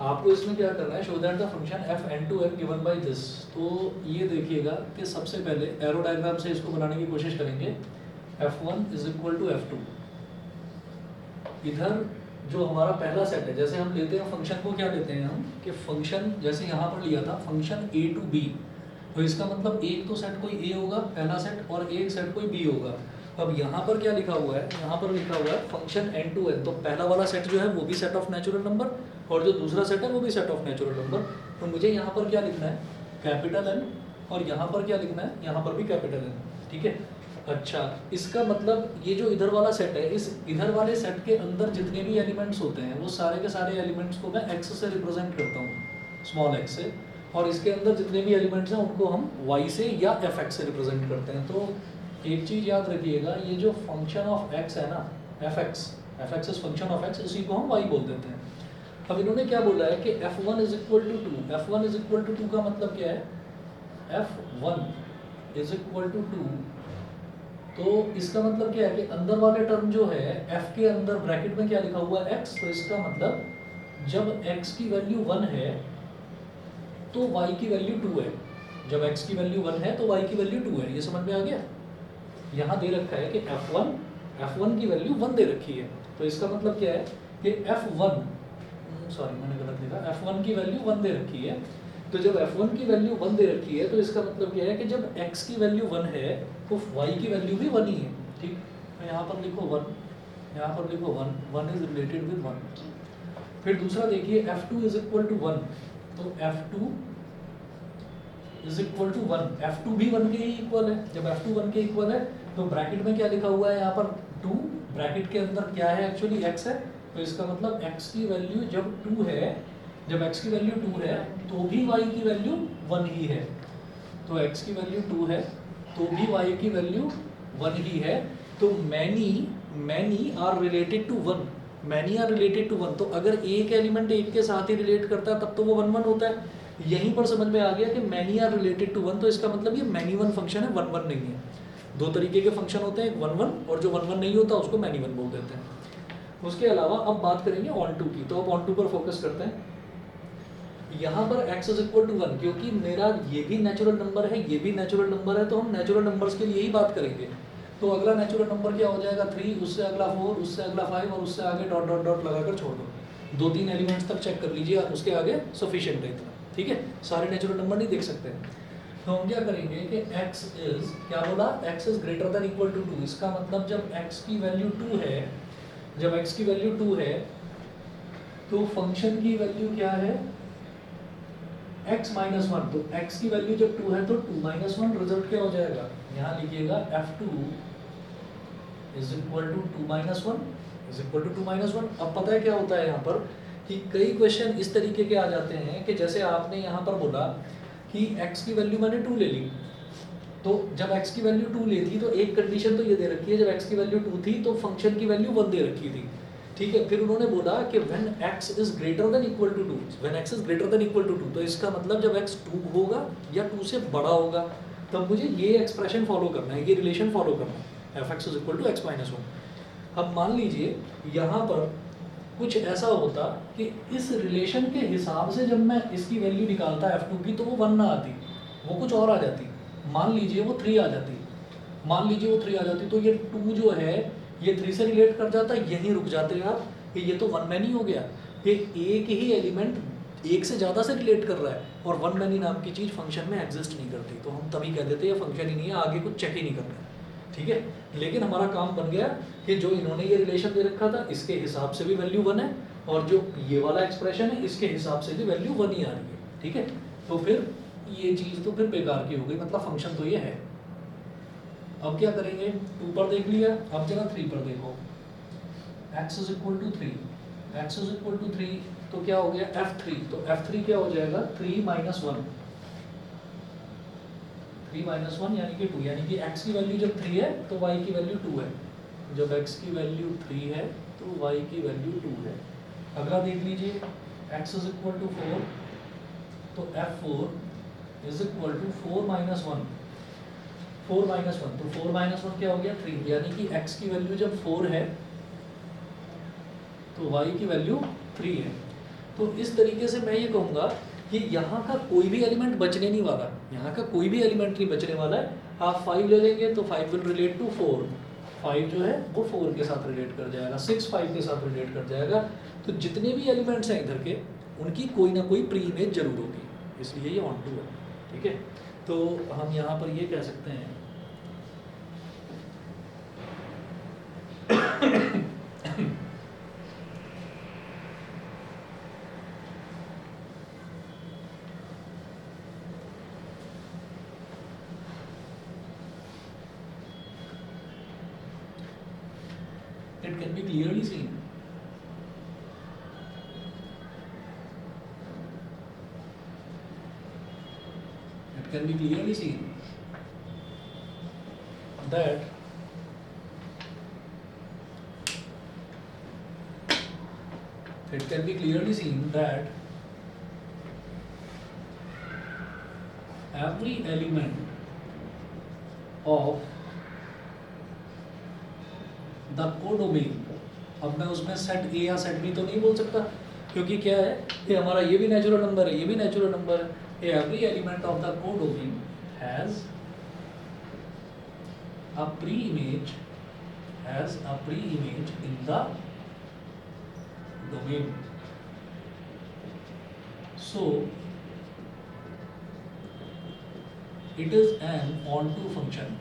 आपको इसमें क्या करना है, show that the function F N to N given by this. तो ये देखिएगा कि सबसे पहले एरो डायग्राम से इसको बनाने की कोशिश करेंगे। F1 is equal to F2। इधर जो हमारा पहला सेट है, जैसे हम लेते हैं फंक्शन को, क्या लेते हैं हम कि फंक्शन जैसे यहाँ पर लिया था फंक्शन a टू b, तो इसका मतलब एक तो सेट कोई a होगा पहला सेट, और एक सेट कोई b होगा। अब यहाँ पर क्या लिखा हुआ है, यहाँ पर लिखा हुआ है फंक्शन n टू n, तो पहला वाला सेट जो है वो भी सेट ऑफ नेचुरल नंबर, और जो दूसरा सेट है वो भी सेट ऑफ नेचुरल नंबर। तो मुझे यहाँ पर क्या लिखना है, कैपिटल N, और यहाँ पर क्या लिखना है, यहाँ पर भी कैपिटल N। ठीक है। अच्छा, इसका मतलब ये जो इधर वाला सेट है, इस इधर वाले सेट के अंदर जितने भी एलिमेंट्स होते हैं वो सारे के सारे एलिमेंट्स को मैं x से रिप्रेजेंट करता हूँ, स्मॉल x से, और इसके अंदर जितने भी एलिमेंट्स हैं उनको हम y से या fx से रिप्रेजेंट करते हैं। तो एक चीज़ याद रखिएगा, ये जो फंक्शन ऑफ x है ना, fx is function of x, इसी को हम y बोल देते हैं। अब इन्होंने क्या बोला है कि f1 is equal to 2, f1 is equal to 2 का मतलब क्या है, f1 इज इक्वल टू 2। तो इसका मतलब क्या है कि अंदर वाले टर्म जो है f के अंदर ब्रैकेट में क्या लिखा हुआ है, x, तो इसका मतलब जब x की वैल्यू 1 है तो y की वैल्यू 2 है। जब x की वैल्यू 1 है तो y की वैल्यू 2 है। ये समझ में आ गया। यहाँ दे रखा है कि f1 की वैल्यू 1 दे रखी है, तो इसका मतलब क्या है कि f1, सॉरी मैंने गलत लिखा, f1 की वैल्यू 1 दे रखी है। तो जब f1 की वैल्यू 1 दे रखी है तो इसका मतलब क्या है कि जब x की वैल्यू 1 है तो y की वैल्यू भी 1 ही है। ठीक, तो यहाँ पर लिखो 1, यहाँ पर लिखो 1 इज रिलेटेड विद 1। फिर दूसरा देखिए f2 इज इक्वल टू 1, तो f2 is equal to 1, f2 भी 1 के ही इक्वल है। जब f2 1 के इक्वल है तो ब्रैकेट में क्या लिखा हुआ है, यहाँ पर 2, ब्रैकेट के अंदर क्या है, एक्चुअली x है, तो इसका मतलब x की वैल्यू जब 2 है, जब x की वैल्यू 2 है तो भी y की वैल्यू 1 ही है। तो x की वैल्यू 2 है तो भी y की वैल्यू 1 ही है। तो many are related to 1, many are related to 1। तो अगर एक एलिमेंट एक के साथ ही रिलेट करता है तब तो वो 1 1 होता है। यहीं पर समझ में आ गया कि मैनी आर रिलेटेड टू 1, तो इसका मतलब ये मैनी 1 फंक्शन है, 1 1 नहीं है। दो तरीके के फंक्शन होते हैं, एक 1 1 और जो 1 1 नहीं होता उसको मैनी 1 बोल देते हैं। उसके अलावा अब बात करेंगे ऑन टू की, तो अब ऑन टू पर फोकस करते हैं। यहाँ पर x इज इक्वल टू 1, क्योंकि मेरा ये भी नेचुरल नंबर है, ये भी नेचुरल नंबर है, तो हम नेचुरल नंबर्स के लिए ही बात करेंगे। तो अगला नेचुरल नंबर क्या हो जाएगा, 3, उससे अगला 4, उससे अगला 5 और उससे आगे डॉट डॉट डॉट लगाकर छोड़ दो। 2-3 एलिमेंट्स तक चेक कर लीजिए, उसके आगे सफिशिएंट है इतना। ठीक है, सारे नेचुरल नंबर नहीं देख सकते। तो हम क्या करेंगे कि x इज, क्या बोला, x is greater than equal to 2। इसका मतलब जब x की वैल्यू 2 है, जब x की वैल्यू 2 है तो फंक्शन की वैल्यू क्या है, x माइनस 1। तो x की वैल्यू जब 2 है तो 2 माइनस 1, रिजल्ट क्या हो जाएगा, यहाँ लिखिएगा f2 is equal to 2 minus 1 is equal to 2 minus 1। अब पता है क्या होता है यहाँ पर कि कई क्वेश्चन इस तरीके के आ जाते हैं कि जैसे आपने यहाँ पर बोला कि x की वैल्यू मैंने 2 ले ली, तो जब x की वैल्यू 2 ली थी तो एक कंडीशन तो ये दे रखी है, जब x की वैल्यू 2 थी तो फंक्शन की वैल्यू 1 दे रखी थी। ठीक है, फिर उन्होंने बोला कि when x is greater than equal to 2, when x is greater than equal to 2, तो इसका मतलब जब x 2 होगा या 2 से बड़ा होगा तब मुझे ये एक्सप्रेशन फॉलो करना है, ये रिलेशन फॉलो करना है, fx is equal to x minus 1। अब मान लीजिए यहाँ पर कुछ ऐसा होता कि इस रिलेशन के हिसाब से जब मैं इसकी वैल्यू निकालता f2 की तो वो 1 ना आती, वो कुछ और आ जाती। मान लीजिए वो 3 आ जाती, मान लीजिए वो 3 आ जाती, तो ये 2 जो है ये 3 से रिलेट कर जाता, यहीं रुक जाते आप कि ये तो 1 मैनी हो गया। ये एक ही एलिमेंट एक से ज़्यादा से रिलेट कर रहा है और 1 मैनी नाम की चीज़ फंक्शन में एग्जिस्ट नहीं करती, तो हम तभी कह देते हैं ये फंक्शन ही नहीं है, आगे कुछ चेक ही नहीं करना है। ठीक है, लेकिन हमारा काम बन गया कि जो इन्होंने ये रिलेशन दे रखा था इसके हिसाब से भी वैल्यू 1 है और जो ये वाला एक्सप्रेशन है इसके हिसाब से भी वैल्यू 1 ही आ रही है। ठीक है, तो फिर ये चीज़ तो फिर बेकार की हो गई, मतलब फंक्शन तो ये है। अब क्या करेंगे, 2 पर देख लिया, अब जरा 3 पर देखो। x is equal to 3, x is equal to 3, तो क्या हो गया f3, तो f3 क्या हो जाएगा 3 माइनस 1, 3 माइनस 1 यानी कि 2, यानी कि x की वैल्यू जब 3 है तो y की वैल्यू 2 है, जब x की वैल्यू 3 है तो y की वैल्यू 2 है। अगला देख लीजिए, x इज इक्वल टू 4, तो f4 is equal to 4 minus 1, 4 minus 1, तो 4 माइनस 1 क्या हो गया 3, यानी कि x की वैल्यू जब 4 है तो y की वैल्यू 3 है। तो इस तरीके से मैं ये कहूँगा कि यहाँ का कोई भी एलिमेंट बचने नहीं वाला, यहाँ का कोई भी एलिमेंट नहीं बचने वाला है। आप 5 ले लेंगे तो 5 विल रिलेट टू 4, 5 जो है वो 4 के साथ रिलेट कर जाएगा, 6 5 के साथ रिलेट कर जाएगा। तो जितने भी एलिमेंट्स हैं इधर के उनकी कोई ना कोई प्री इमेज जरूर होगी, इसलिए ये ऑन टू है। ठीक है, तो हम यहाँ पर ये कह सकते हैं it can be clearly seen that every element of the codomain, अब मैं उसमें सेट ए या सेट बी तो नहीं बोल सकता, क्योंकि क्या है ये हमारा ये भी नेचुरल नंबर है, ये भी नेचुरल नंबर है। Every element of the codomain has a pre-image in the domain. So it is an onto function.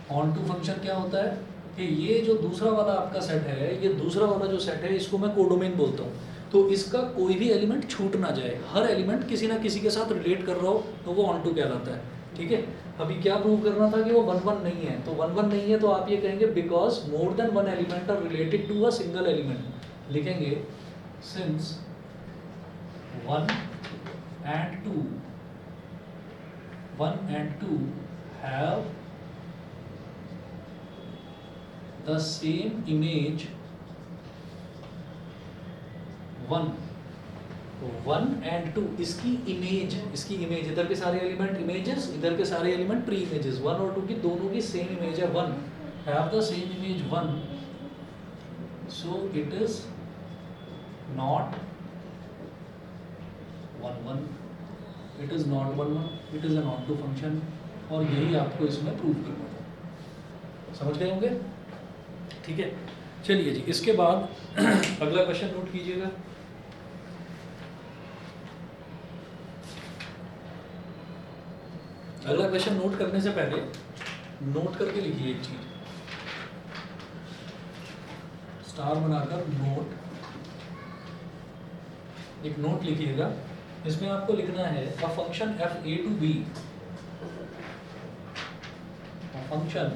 onto function क्या होता है कि ये जो दूसरा वाला आपका सेट है, ये दूसरा वाला जो सेट है इसको मैं कोडोमेन बोलता हूँ। तो इसका कोई भी एलिमेंट छूट ना जाए, हर एलिमेंट किसी ना किसी के साथ रिलेट कर रहा हो तो वो ऑन टू कहलाता है। ठीक है, अभी क्या प्रूव करना था कि वो 1 1 नहीं है, तो 1 1 नहीं है तो आप ये कहेंगे because more than one element are related to a single element. लिखेंगे since 1 and 2 have the same image 1 and 2 इसकी इमेज इधर के सारे एलिमेंट इमेजेस, इधर के सारे एलिमेंट प्री इमेजेस। 1 और 2 की दोनों की सेम इमेज है 1, have the same image 1, so it is not 1 1, it is not 1 1, it is an onto function. और यही आपको इसमें प्रूव करना था, समझ गए होंगे? ठीक है, चलिए जी, इसके बाद अगला क्वेश्चन नोट कीजिएगा। अगला क्वेश्चन नोट करने से पहले नोट करके लिखिए एक चीज, स्टार बनाकर नोट, एक नोट लिखिएगा। इसमें आपको लिखना है a function f a to b, a function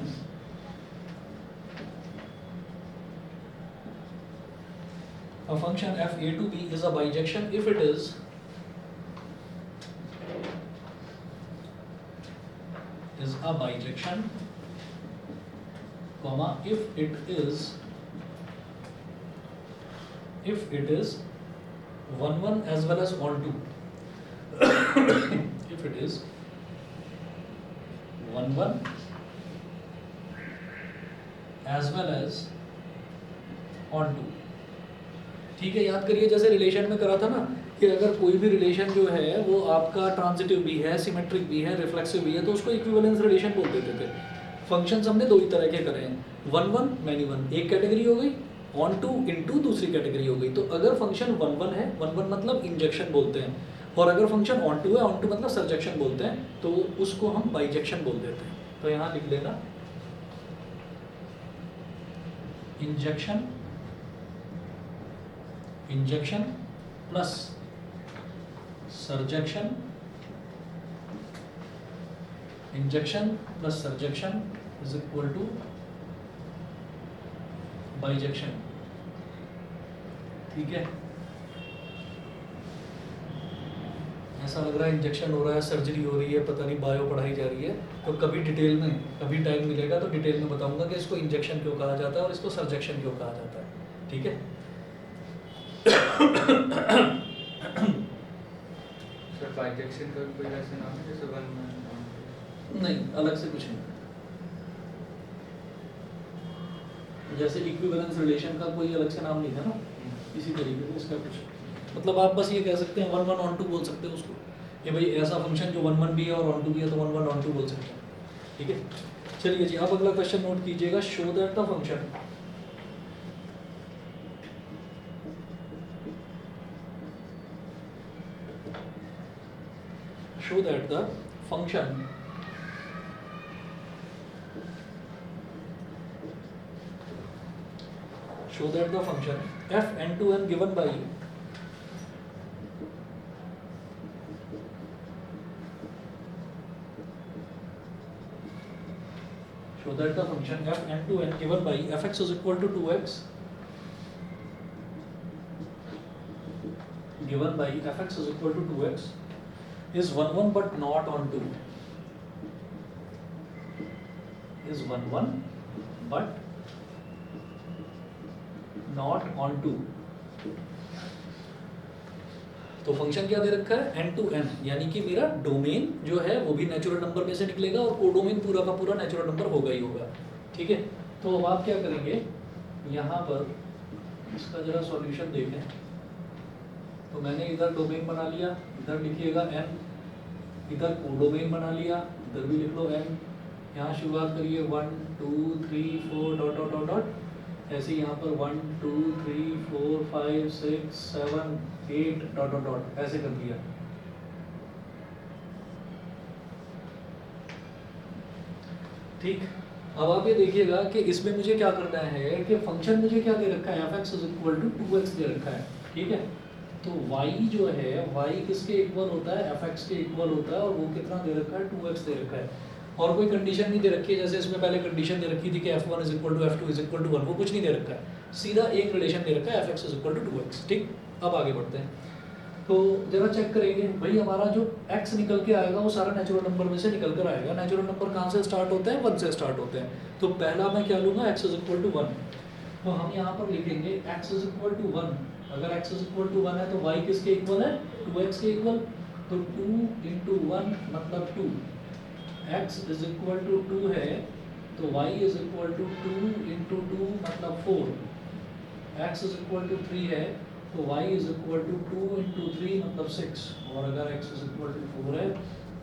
f a to b is a bijection if it is a bijection, comma if it is 1 1 as well as on 2 if it is 1 1 as well as on 2। ठीक है, याद करिए जैसे relation में करा था ना कि अगर कोई भी रिलेशन जो है वो आपका ट्रांजिटिव भी है, सिमेट्रिक भी है, रिफ्लेक्सिव भी है, तो उसको इक्विवेलेंस रिलेशन बोल देते थे। फंक्शंस हमने दो ही तरह के करे हैं, 1 1 मैनी 1 एक कैटेगरी हो गई, ऑन टू इनटू दूसरी कैटेगरी हो गई। तो अगर फंक्शन 1 1 है, 1 1 मतलब इंजेक्शन बोलते हैं, और अगर फंक्शन ऑन टू है, ऑन टू मतलब सर्जेक्शन बोलते हैं, तो उसको हम बाइजेक्शन बोल देते हैं। तो यहाँ लिख लेना injection plus surjection, injection plus surjection is equal to bijection. ठीक है, ऐसा लग रहा है इंजेक्शन हो रहा है, सर्जरी हो रही है, पता नहीं बायो पढ़ाई जा रही है। तो कभी डिटेल में, कभी टाइम मिलेगा तो डिटेल में बताऊंगा कि इसको इंजेक्शन क्यों कहा जाता है और इसको सर्जेक्शन क्यों कहा जाता है। ठीक है, सर बाइजेक्शन का कोई ऐसा नाम है जैसे 1 नहीं, अलग से कुछ नहीं। जैसे इक्विवेलेंस रिलेशन का कोई अलग से नाम नहीं था ना, इसी तरीके से इसका कुछ मतलब आप बस ये कह सकते हैं 1 1 ऑन 2 बोल सकते हो उसको कि भाई ऐसा फंक्शन जो 1 1 भी है और ऑन 2 भी है तो 1 1 ऑन 2 बोल सकते हैं। ठीक है, चलिए जी अब अगला क्वेश्चन नोट कीजिएगा। Show that the function show that the function f n to n given by show that the function f n to n given by fx is equal to 2x given by fx is equal to 2x is 1 1 but not on 2 is 1 1 but not on 2। तो function क्या दे रखा है n to n, यानी कि मेरा domain जो है वो भी नेचुरल नंबर में से निकलेगा और कोडोमेन पूरा का पूरा नेचुरल नंबर होगा ही होगा। ठीक है, तो अब आप क्या करेंगे, यहाँ पर इसका जरा सॉल्यूशन देखें। तो मैंने इधर डोमेन बना लिया, इधर लिखिएगा n, इधर कोडोमेन बना लिया, इधर भी लिख लो n। यहाँ शुरुआत करिए 1 2 3 4 डॉट डॉट डॉट डॉट, ऐसे यहाँ पर 1 2 3 4 5 6 7 8 डॉट डॉट डॉट ऐसे कर दिया। ठीक, अब आप ये देखिएगा कि इसमें मुझे क्या करना है कि फंक्शन मुझे क्या दे रखा है, fx is equal to 2x दे रखा है। ठीक है, तो y जो है y किसके इक्वल होता है, fx के इक्वल होता है, और वो कितना दे रखा है, 2x दे रखा है। और कोई कंडीशन नहीं दे रखी है, जैसे इसमें पहले कंडीशन दे रखी थी कि f1 is equal to f2 is equal to 1, वो कुछ नहीं दे रखा है, सीधा एक रिलेशन दे रखा है fx is equal to 2x। ठीक, अब आगे बढ़ते हैं। तो जरा चेक करेंगे भाई, हमारा जो x निकल के आएगा वो सारा नेचुरल नंबर में से निकल कर आएगा। नेचुरल नंबर कहाँ से स्टार्ट होते हैं, 1 से स्टार्ट होते हैं। तो पहला मैं क्या लूँगा, x इज इक्वल टू 1। तो हम यहाँ पर लिखेंगे x इज इक्वल टू 1। अगर x इज इक्वल टू 1 है तो y किसके इक्वल है, 2x के इक्वल। तो 2 इंटू 1 मतलब 2, x इज इक्वल टू 2 है तो y is equal to 2 into 2 मतलब 4, x इज इक्वल टू 3 है तो y is equal to 2 into 3 मतलब 6, और अगर x इज इक्वल टू 4 है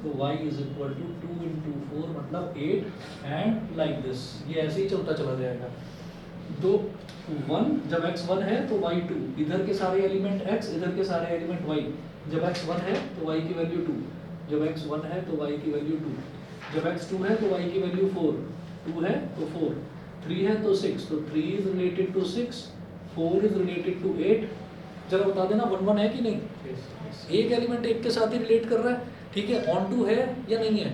तो y is equal to 2 into 4 मतलब 8, एंड लाइक दिस, ये ऐसे ही चलता चला जाएगा। तो 1 जब x 1 है तो y 2, इधर के सारे एलिमेंट x, इधर के सारे एलिमेंट y। जब x 1 है तो y की वैल्यू 2, जब x 1 है तो y की वैल्यू 2, जब x 2 है तो y की वैल्यू 4, 2 है तो 4, 3 है तो 6, तो 3 is related to 6, 4 is related to 8। जरा बता देना 1 1 है कि नहीं, एक एलिमेंट एक के साथ ही रिलेट कर रहा है। ठीक है, ऑन टू है या नहीं है,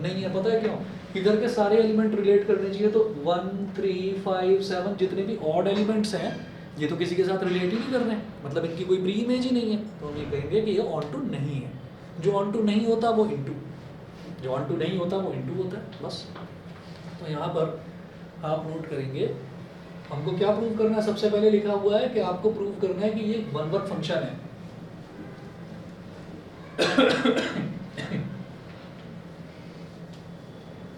नहीं है। पता है क्यों, इधर के सारे एलिमेंट रिलेट करने चाहिए। तो 1 3 5 7 जितने भी ऑड एलिमेंट्स हैं ये तो किसी के साथ रिलेट ही नहीं कर रहे हैं, मतलब इनकी कोई प्री इमेज ही नहीं है, तो हम ये कहेंगे कि ये ऑन टू नहीं है। जो ऑन टू नहीं होता वो इनटू, जो ऑन टू नहीं होता वो इनटू होता है, बस। तो यहाँ पर आप नोट करेंगे हमको क्या प्रूव करना है। सबसे पहले लिखा हुआ है कि आपको प्रूव करना है कि ये 1 1 फंक्शन है।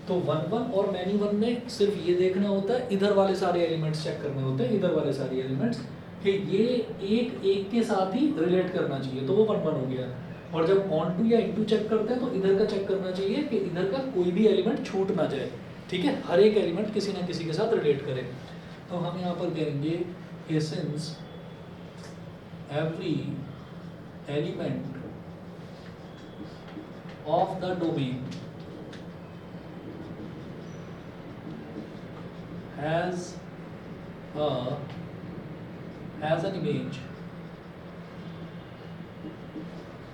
तो 1 1 और मैनी 1 में सिर्फ ये देखना होता है, इधर वाले सारे एलिमेंट्स चेक करने होते हैं, इधर वाले सारे एलिमेंट्स कि ये एक एक के साथ ही रिलेट करना चाहिए, तो वो 1 1 हो गया। और जब ऑन टू या इनटू चेक करते हैं तो इधर का चेक करना चाहिए कि इधर का कोई भी एलिमेंट छूट ना जाए। ठीक है, हर एक एलिमेंट किसी ना किसी के साथ रिलेट करे। तो हम यहाँ पर कहेंगे कि since every element of the domain has an image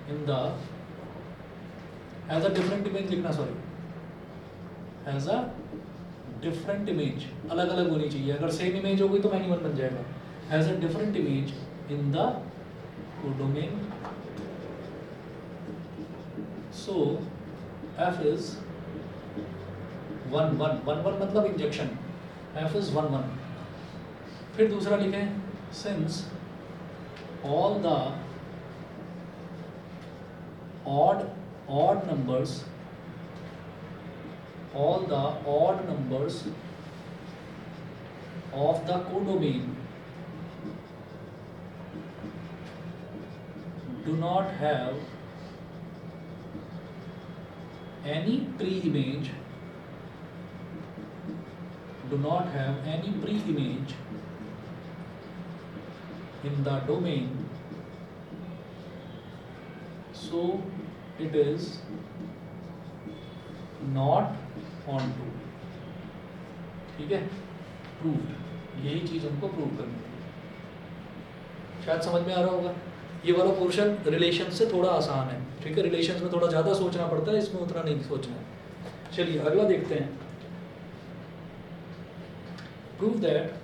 in the, has a different image लिखना, sorry, has a different image, अलग अलग होनी चाहिए। अगर सेम इमेज हो गई तो मैनी 1 बन जाएगा। has a different image in the codomain, so f is 1 1 1 1 मतलब इंजेक्शन, f is 1 1। फिर दूसरा लिखें since all the odd numbers of the codomain do not have any pre-image, do not have any pre-image in the domain, so it is not onto. ठीक है, proved, यही चीज हमको prove करनी है। शायद समझ में आ रहा होगा। ये वाला पोर्शन रिलेशन से थोड़ा आसान है, ठीक है, रिलेशन में थोड़ा ज़्यादा सोचना पड़ता है, इसमें उतना नहीं सोचना है। चलिए अगला देखते हैं। Prove that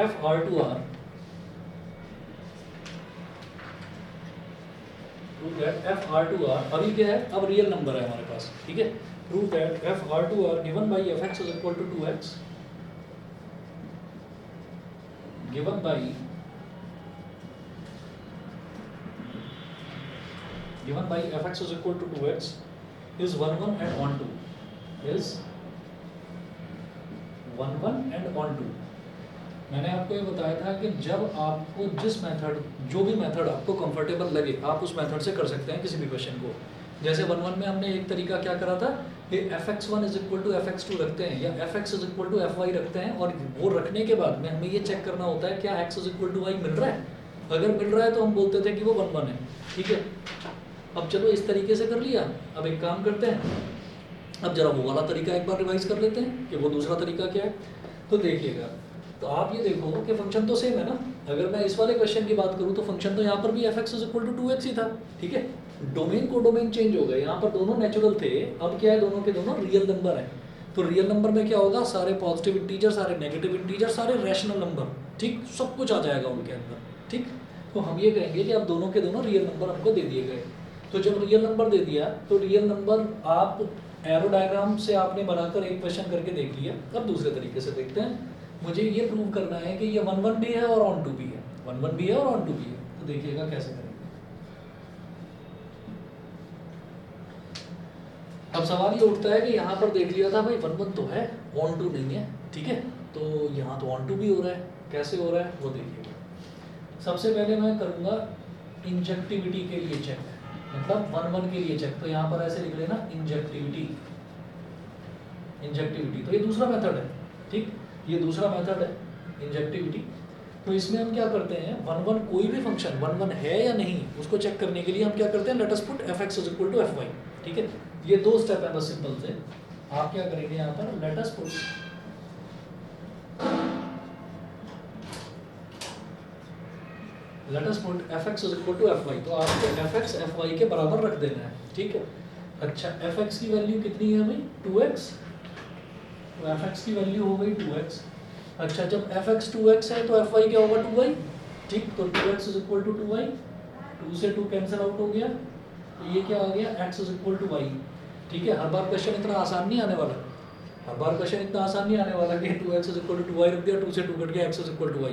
FR2R, prove that FR2R, अभी क्या है, अब रियल नंबर है हमारे पास, ठीक है। Prove that FR2R given by fx is equal to 2x, given by fx is equal to 2x is 1 1 and on 2, is 1 1 and on 2। मैंने आपको ये बताया था कि जब आपको जिस मेथड, जो भी मेथड आपको कंफर्टेबल लगे, आप उस मेथड से कर सकते हैं किसी भी क्वेश्चन को। जैसे 1 1 में हमने एक तरीका क्या करा था कि fx1 is equal to fx2 रखते हैं, या fx is equal to fy रखते हैं, और वो रखने के बाद में हमें ये चेक करना होता है क्या x is equal to y मिल रहा है। अगर मिल रहा है तो हम बोलते थे कि वो 1 1 है, ठीक है। अब चलो इस तरीके से कर लिया, अब एक काम करते हैं, अब जरा वो वाला तरीका एक बार रिवाइज कर लेते हैं कि वो दूसरा तरीका क्या है। तो देखिएगा, तो आप ये देखो कि फंक्शन तो सेम है ना। अगर मैं इस वाले क्वेश्चन की बात करूँ तो फंक्शन तो यहाँ पर भी fx is equal to 2x ही था, ठीक है। डोमेन को डोमेन चेंज हो गए, यहाँ पर दोनों नेचुरल थे, अब क्या है, दोनों के दोनों रियल नंबर हैं। तो रियल नंबर में क्या होगा, सारे पॉजिटिव इंटीजर, सारे नेगेटिव इंटीजर, सारे रैशनल नंबर, ठीक, सब कुछ आ जाएगा उनके अंदर, ठीक। तो हम ये कहेंगे कि अब दोनों के दोनों रियल नंबर हमको दे दिए गए। तो जब रियल नंबर दे दिया तो रियल नंबर आप एरो डायग्राम से आपने बनाकर एक क्वेश्चन करके देख लिया। अब दूसरे तरीके से देखते हैं, मुझे ये प्रूव करना है कि ये 1 1 भी है और ऑन 2 भी है, 1 1 भी है और ऑन 2 भी है। तो देखिएगा कैसे करेंगे। अब सवाल ये उठता है कि यहाँ पर देख लिया था भाई 1 1 तो है, ऑन 2 नहीं है, ठीक है। तो यहाँ तो ऑन 2 भी हो रहा है, कैसे हो रहा है वो देखिएगा। सबसे पहले मैं करूँगा इंजेक्टिविटी के लिए चेक, मतलब 1 1 के लिए चेक। तो यहाँ पर ऐसे लिख लेना इंजेक्टिविटी, इंजेक्टिविटी। तो ये दूसरा मेथड है, ठीक, ये दूसरा मेथड है इंजेक्टिविटी। तो इसमें हम क्या करते हैं, 1 1 कोई भी फंक्शन 1 1 है या नहीं उसको चेक करने के लिए हम क्या करते हैं, let us put fx is equal to fy, ठीक है। ये दो स्टेप है बस सिंपल से। आप क्या करेंगे यहाँ पर, let us put fx is equal to fy। तो आपको fx fy के बराबर रख देना है, ठीक है। अच्छा, fx की वैल्यू कितनी है भाई, 2x, तो fx की वैल्यू हो गई 2x। अच्छा, जब fx 2x है तो fy क्या होगा, 2y, ठीक। तो 2x is equal to 2y, 2 से 2 कैंसिल आउट हो गया, तो ये क्या आ गया, x is equal to y, ठीक है। हर बार क्वेश्चन इतना आसान नहीं आने वाला, हर बार क्वेश्चन इतना आसान नहीं आने वाला कि 2x is equal to 2y रख दिया, 2 से 2 कट गया, x is equal to y,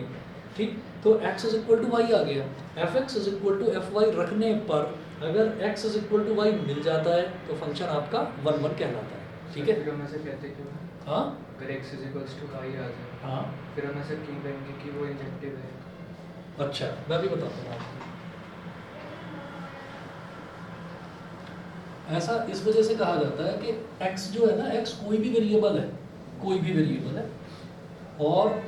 ठीक। तो x is equal to y आ गया। fx is equal to fy रखने पर अगर x is equal to y मिल जाता है तो फंक्शन आपका 1 1 कहलाता है, ठीक है। फिर हम ऐसे कहते हैं कि हाँ, अगर x is equals to y आ जाए, हाँ, फिर हम ऐसे क्यों कहेंगे कि वो इंजेक्टिव है। अच्छा मैं भी बताता हूँ आपको। ऐसा इस वजह से कहा जाता है कि x जो है ना, x कोई भी वेरिएबल है, कोई भी वेरिएबल है, और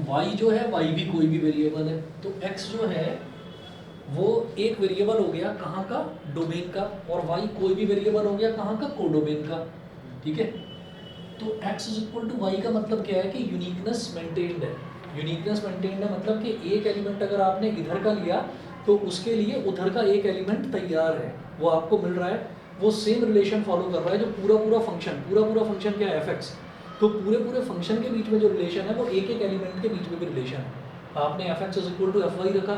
y जो है y भी कोई भी वेरिएबल है। तो x जो है वो एक वेरिएबल हो गया कहाँ का, डोमेन का, और y कोई भी वेरिएबल हो गया कहाँ का, कोडोमेन का, ठीक है। तो x is equal to y का मतलब क्या है कि यूनिकनेस मेंटेन्ड है। यूनिकनेस मेंटेन्ड है मतलब कि एक एलिमेंट अगर आपने इधर का लिया तो उसके लिए उधर का एक एलिमेंट तैयार है, वो आपको मिल रहा है, वो सेम रिलेशन फॉलो कर रहा है जो पूरा फंक्शन क्या है, fx। तो पूरे फंक्शन के बीच में जो रिलेशन है वो एक एलिमेंट के बीच में भी रिलेशन है। आपने fx is equal to fy रखा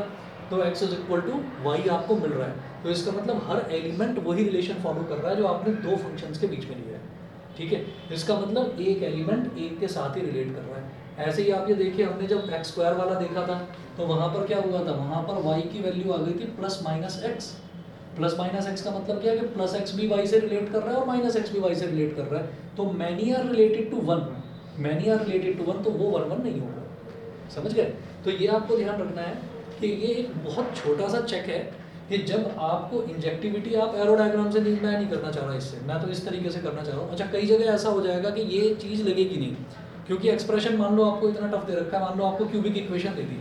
तो x is equal to y आपको मिल रहा है। तो इसका मतलब हर एलिमेंट वही रिलेशन फॉलो कर रहा है जो आपने दो फंक्शंस के बीच में लिया है, ठीक है। इसका मतलब एक एलिमेंट एक के साथ ही रिलेट कर रहा है। ऐसे ही आप ये देखिए, हमने जब x स्क्वायर वाला देखा था तो वहाँ पर क्या हुआ था, वहाँ पर y की वैल्यू आ गई थी plus minus x, plus minus X का मतलब क्या है कि प्लस एक्स भी वाई से रिलेट कर रहा है और माइनस एक्स भी वाई से रिलेट कर रहा है, तो many are related to one, many are related to one, तो वो 1 1 नहीं होगा। समझ गए? तो ये आपको ध्यान रखना है कि ये एक बहुत छोटा सा चेक है कि जब आपको इंजेक्टिविटी, आप एरो डायग्राम से नहीं, मैं नहीं करना चाह रहा इससे, मैं तो इस तरीके से करना चाह रहा हूँ। अच्छा, कई जगह ऐसा हो जाएगा कि ये चीज़ लगेगी नहीं, क्योंकि एक्सप्रेशन मान लो आपको इतना टफ दे रखा है, मान लो आपको क्यूबिक इक्वेशन दे दी,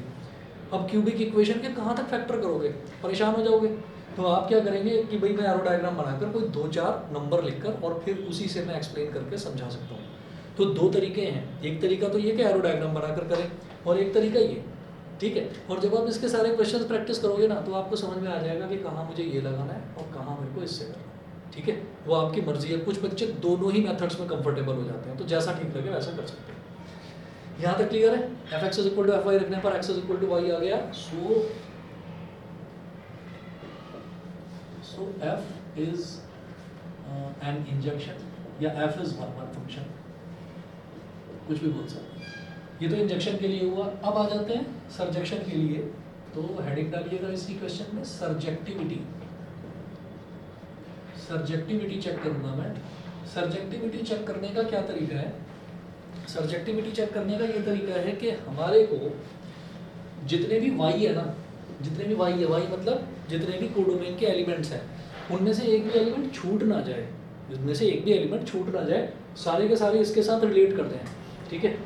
अब क्यूबिक इक्वेशन के कहाँ तक फैक्टर करोगे, परेशान हो जाओगे। तो आप क्या करेंगे कि भाई मैं एरो डायग्राम बनाकर कोई 2-4 नंबर लिखकर और फिर उसी से मैं एक्सप्लेन करके समझा सकता हूँ। तो 2 तरीके हैं, एक तरीका तो ये कि एरो डायग्राम बनाकर करें, और एक तरीका ये, ठीक है। और जब आप इसके सारे क्वेश्चंस प्रैक्टिस करोगे ना, तो आपको समझ में आ जाएगा कि कहाँ मुझे ये लगाना है और कहाँ मेरे को इससे करना है, ठीक है। वो आपकी मर्जी है, कुछ बच्चे दोनों ही मेथड्स में कंफर्टेबल हो जाते हैं, तो जैसा ठीक लगे वैसा कर सकते हैं। यहाँ तक क्लियर है? F x is equal to F Y रखने पर X is equal to Y आ गया। So F is an injection, या एफ इज वन फंक्शन, कुछ भी बोल सकते हैं। ये तो इंजेक्शन के लिए हुआ। अब आ जाते हैं सर्जेक्शन के लिए, तो हेडिंग डालिएगा इसी क्वेश्चन में, सर्जेक्टिविटी। सर्जेक्टिविटी चेक करूंगा मैं। सर्जेक्टिविटी चेक करने का क्या तरीका है? सर्जेक्टिविटी चेक करने का ये तरीका है कि हमारे को जितने भी वाई है ना, जितने भी वाई है, वाई मतलब जितने भी कोडोमेन के एलिमेंट्स हैं, उनमें से एक भी एलिमेंट छूट ना जाए, जिसमें से एक भी एलिमेंट छूट ना जाए, सारे के सारे इसके साथ रिलेट करते हैं, ठीक है।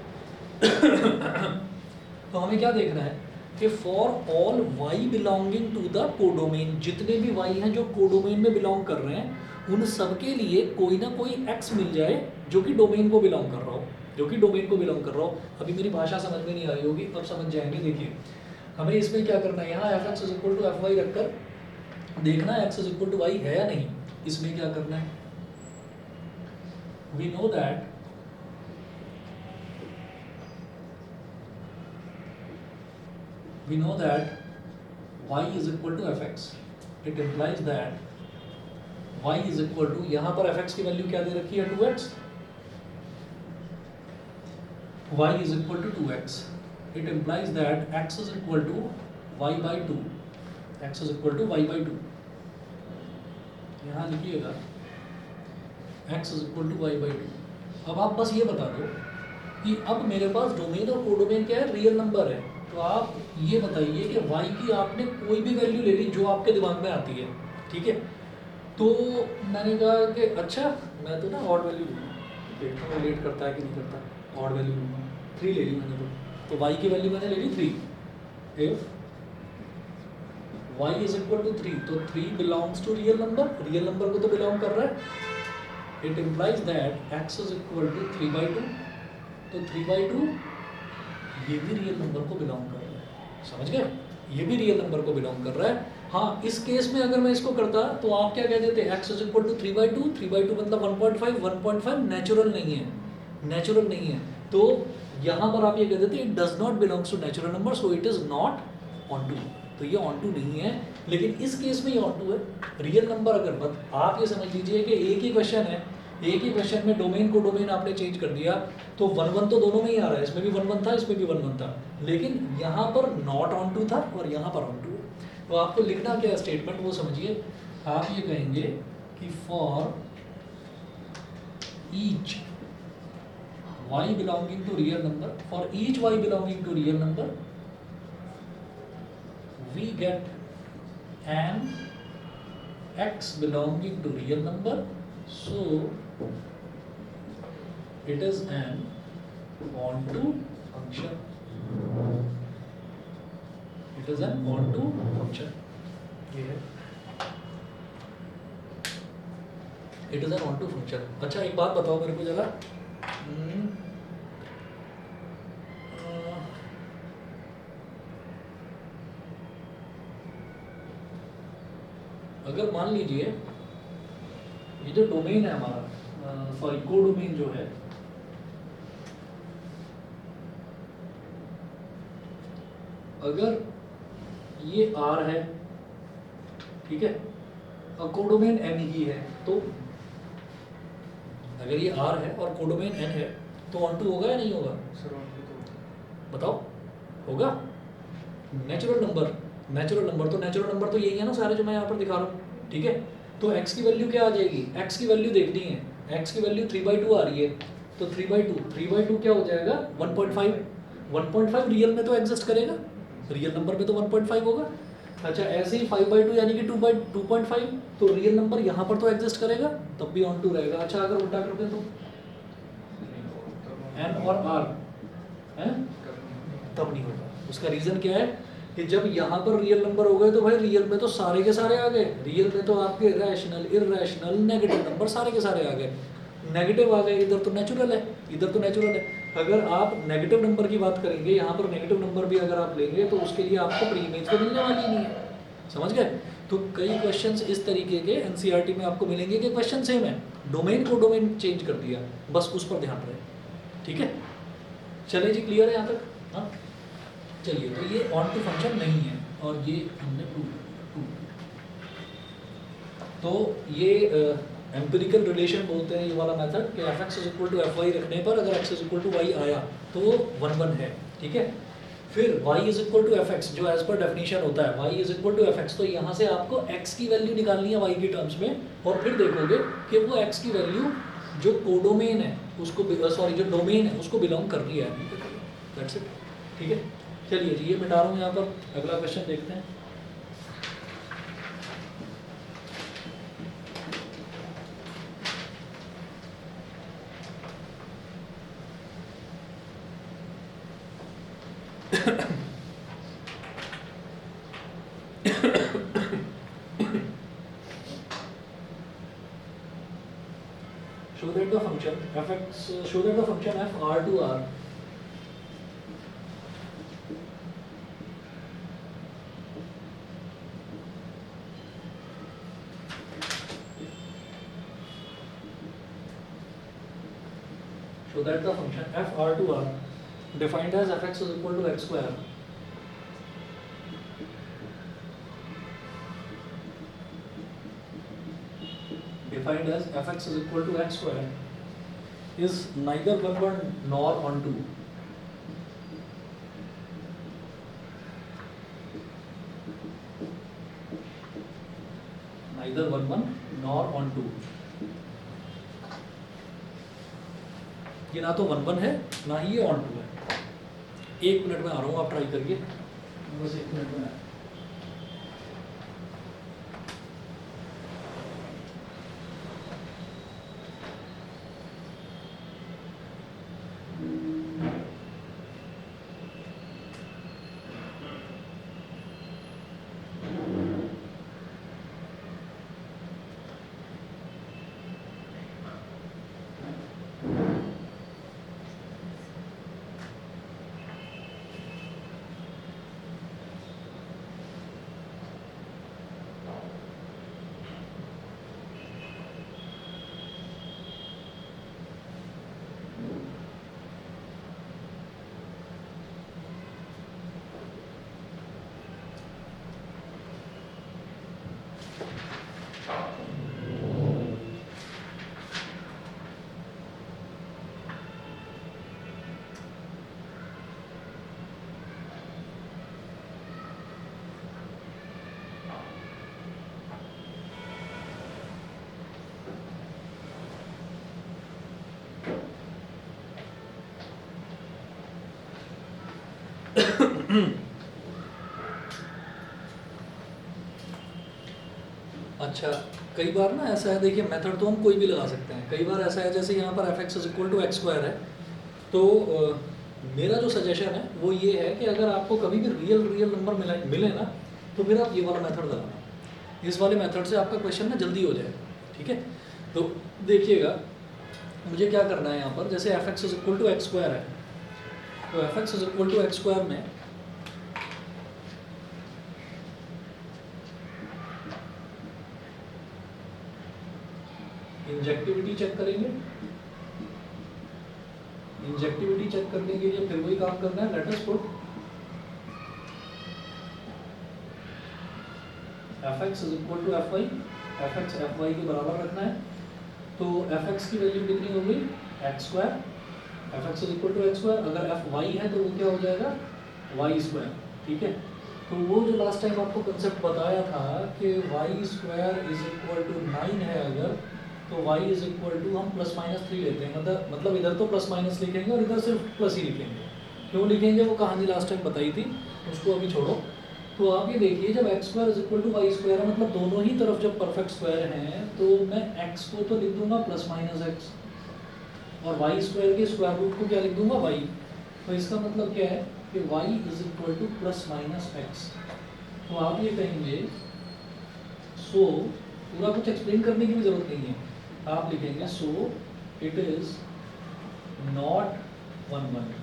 तो हमें क्या देखना है कि for all Y belonging to the codomain, जितने भी वाई हैं जो कोडोमेन में बिलोंग कर रहे हैं, उन सब के लिए कोई ना कोई एक्स मिल जाए जो कि डोमेन को बिलोंग कर रहा हो, जो कि डोमेन को बिलोंग कर रहा हो। अभी मेरी भाषा समझ में नहीं आ रही होगी, अब समझ जाएंगे। देखिए हमें इसमें क्या करना है, यहाँ F x is equal to F Y रखकर देखना है X is equal to Y है या नहीं। इसमें क्या करना है, we know that y is equal to fx. It implies that y is equal to, यहाँ पर fx की वैल्यू क्या दे रखी है, 2x, y is equal to 2x. It implies that x is equal to y by 2. x is equal to y by 2. यहाँ लिखिएगा x is equal to y by 2. अब आप बस ये बता दो कि अब मेरे पास डोमेन और कोडोमेन क्या है, रियल नंबर है। तो आप ये बताइए कि y की आपने कोई भी वैल्यू ले ली जो आपके दिमाग में आती है, ठीक है। तो मैंने कहा कि अच्छा मैं तो ना ऑड वैल्यू देखता हूँ रिलेट करता है कि नहीं करता, ऑड वैल्यू लूँगा, 3 ले ली मैंने। तो y की वैल्यू मैंने ले ली 3। If y is equal to 3, तो 3 belongs to real number, real number को तो बिलोंग कर रहा है। It implies that x is equal to 3/2, तो 3/2 ये भी रियल नंबर को बिलोंग कर रहा है। समझ गए? ये भी रियल नंबर को बिलोंग कर रहा है। हाँ, इस केस में अगर मैं इसको करता तो आप क्या कह देते, x इज इक्वल टू 3/2, 3/2 मतलब 1.5, 1.5 नेचुरल नहीं है, नेचुरल नहीं है। तो यहाँ पर आप ये कह देते it does not belongs to natural number, so it is not onto. तो ये ऑन टू नहीं है, लेकिन इस केस में ये ऑन टू है। रियल नंबर अगर मत, आप ये समझ लीजिए कि एक ही क्वेश्चन है, एक ही क्वेश्चन में डोमेन को डोमेन आपने चेंज कर दिया, तो 1-1 तो दोनों में ही आ रहा है, इसमें भी 1-1 था, इसमें भी 1-1 था, लेकिन यहाँ पर नॉट ऑन टू था और यहाँ पर ऑन टू है। तो आपको लिखना क्या है स्टेटमेंट, वो समझिए। आप ये कहेंगे कि for each y belonging to real number, for each y belonging to real number we get an x belonging to real number, so it is an onto function. It is an onto function. ये है, it is an onto function. अच्छा एक बात बताओ मेरे को जरा, अगर मान लीजिए ये जो डोमेन है हमारा, सॉरी कोडोमेन जो है, अगर ये R है, ठीक है, और कोडोमेन N ही है, तो अगर ये R है और कोडोमेन N है तो ऑन टू होगा या नहीं होगा? सर ऑन टू तो बताओ, होगा? नेचुरल नंबर, नेचुरल नंबर तो यही है ना सारे जो मैं यहाँ पर दिखा रहा हूँ। ठीक है। तो x की वैल्यू क्या आ जाएगी, x की वैल्यू देखनी है, x की वैल्यू 3/2 आ रही है, तो 3/2 क्या हो जाएगा 1.5। 1.5 रियल में तो एग्जिस्ट करेगा, रियल नंबर में तो 1.5 होगा। अच्छा ऐसे ही 5/2 यानी कि 2.5, तो रियल नंबर यहाँ पर तो एग्जिस्ट करेगा, तब भी ऑन टू रहेगा। अच्छा अगर उल्टा कर दें तो n और r है तब नहीं होगा। उसका रीजन क्या है कि जब यहाँ पर रियल नंबर हो गए तो भाई रियल में तो सारे के सारे आ गए, रियल में तो आपके रैशनल इरैशनल नेगेटिव नंबर सारे के सारे आ गए, नेगेटिव आ गए, इधर तो नेचुरल है, इधर तो नेचुरल है। अगर आप नेगेटिव नंबर की बात करेंगे, यहाँ पर नेगेटिव नंबर भी अगर आप लेंगे तो उसके लिए आपको प्री इमेज तो मिलने वाली नहीं है, समझ गए। तो कई क्वेश्चंस इस तरीके के एनसीईआरटी में आपको मिलेंगे कि क्वेश्चन सेम है, डोमेन को डोमेन चेंज कर दिया, बस उस पर ध्यान रहे, ठीक है। चलिए जी क्लियर है यहाँ तक, हाँ चलिए। तो ये ऑन टू फंक्शन नहीं है और ये हमने टू। तो ये एम्पिरिकल रिलेशन बोलते हैं ये वाला मेथड कि fx is equal to fy रखने पर अगर x is equal to y आया तो वो 1 है, ठीक है। फिर y is equal to fx जो एज पर डेफिनेशन होता है y is equal to fx, तो यहाँ से आपको x की वैल्यू निकालनी है y की टर्म्स में, और फिर देखोगे कि वो x की वैल्यू जो कोडोमेन है उसको सॉरी जो डोमेन है उसको बिलोंग कर रही है, दैट्स इट, ठीक है। चलिए जी ये मिटा रहा हूँ यहाँ पर, अगला क्वेश्चन देखते हैं। show that the function fx show that the function f r to r show that the function f r to r defined as fx is equal to x square defined as fx is equal to x square is neither 1 nor onto neither 1 nor onto, ये ना तो 1 है ना ही ये onto है। 1 minute में आ रहा हूँ, आप ट्राई करिए, बस 1 मिनट में। अच्छा कई बार ना ऐसा है, देखिए मेथड तो हम कोई भी लगा सकते हैं, कई बार ऐसा है जैसे यहाँ पर fx is equal to x square है, तो मेरा जो सजेशन है वो ये है कि अगर आपको कभी भी रियल नंबर मिले ना तो फिर आप ये वाला मेथड लगाना, इस वाले मेथड से आपका क्वेश्चन ना जल्दी हो जाए, ठीक है। तो देखिएगा मुझे क्या करना है यहाँ पर, जैसे fx is equal to x square है, तो fx is equal to x square में इंजेक्टिविटी चेक करेंगे। इंजेक्टिविटी चेक करने के लिए फिर वही काम करना है, let us put fx is equal to fy, fx fy के बराबर रखना है, तो fx की वैल्यू कितनी हो गई x square, fx is equal to x square, अगर fy है तो वो क्या हो जाएगा y स्क्वायर, ठीक है। तो वो जो लास्ट टाइम आपको कंसेप्ट बताया था कि y square is equal to 9 है अगर, तो y इज इक्वल टू हम प्लस माइनस 3 लेते हैं, मतलब इधर तो प्लस माइनस लिखेंगे और इधर सिर्फ प्लस ही लिखेंगे। क्यों लिखेंगे वो कहानी लास्ट टाइम बताई थी, उसको अभी छोड़ो। तो आप ये देखिए जब x square is equal to y square है, मतलब दोनों ही तरफ जब परफेक्ट स्क्वायर हैं, तो मैं x को तो लिख दूंगा प्लस माइनस एक्स, और वाई स्क्वायर के स्क्वायर रूट को क्या लिख दूंगा y। तो इसका मतलब क्या है कि y is equal to plus minus x. तो आप ये कहेंगे, सो पूरा कुछ एक्सप्लेन करने की भी जरूरत नहीं है, आप लिखेंगे सो इट इज नॉट 1 1।